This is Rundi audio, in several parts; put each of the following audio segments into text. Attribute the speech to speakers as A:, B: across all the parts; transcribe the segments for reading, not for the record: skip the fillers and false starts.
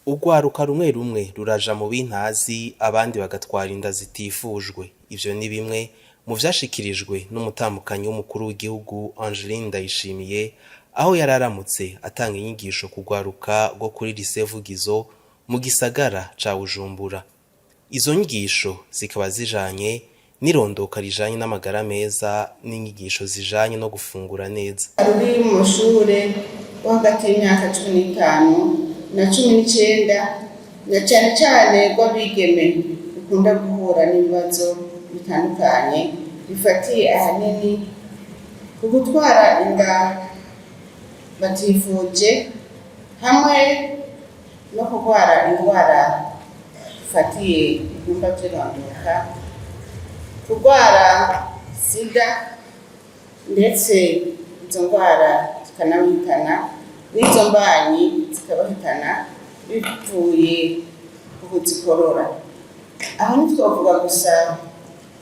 A: Urwaruka rumwe rumwe ruraja mu bintazi abandi bagatwara inda zitifujwe. Ivyo ni bimwe mu vyashikirijwe n'umutambukanyi w'umukuru w'igihugu Angeline Ndayishimiye aho yararamutse atanga inyigisho ku rwaruka rwo kuri lycée Vugizo mu gisagara ca Bujumbura. Izo nyigisho zikaba zijanye n'irondoka rijanye n'amagara meza n'inyigisho zijanye no gufungura neza.
B: Ari mu mashure hagati y'imyaka 15 na 19 na cyane rw'abigeme ukunda guhura n'ibibazo bitandukanye bifatiye ahanini ku gutwara inda batifuje hamwe no kurwara indwara ifatiye ibyumba by'irondoka, kurwara sida ndetse izo ndwara zikanabihitana n'izo mbanyi zikabahitana bivuye ku kuzikorora. Aho ntitwavuga gusa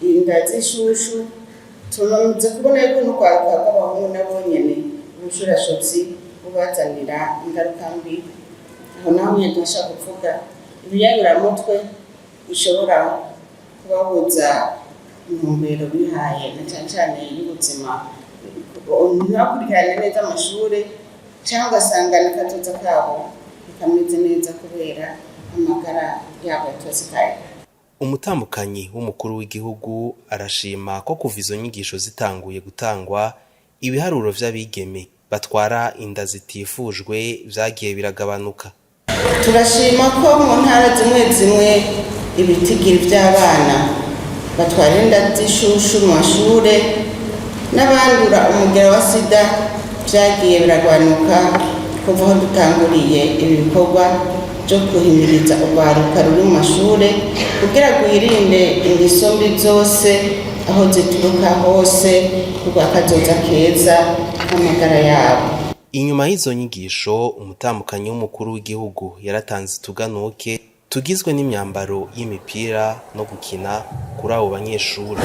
B: inda z'ishushu, tumaze kubona yuko n'urwaruka rw'abahungu nabo nyene ubushurashutsi bubazanira ingaruka mbi. Aho naho nyene turashaka kuvuga ibiyayuramutwe bishobora kubabuza intumbero bihaye na cane y'ubuzima, ntibakurikirane neza amashure cyangwa ugasanga n'akatoza kabo bikameze neza kubera amagara yabo yatosekaye.
A: Umutambukanyi w'umukuru w'igihugu arashima ko kuva izo nyigisho zitanguye gutangwa ibiharuro vy'abigeme batwara inda zitifujwe vyagiye biragabanuka.
B: Turashima ko mu ntara zimwe ibitigiri vy'abana batwara inda z'ishushu mu mashure n'abandura umugera wa sida vyagiye biragabanuka kuva aho dutanguriye ibi bikorwa byo kuhimiriza urwaruka ruri mu mashure kugira rwirinde ingeso mbi zose aho zituruka hose rwakazoza keza n'amagara yabo.
A: Inyuma y'izo nyigisho umutambukanyi w'umukuru w'igihugu yaratanze utuganuke tugizwe n'imyambaro y'imipira no gukina kuri abo banyeshuri.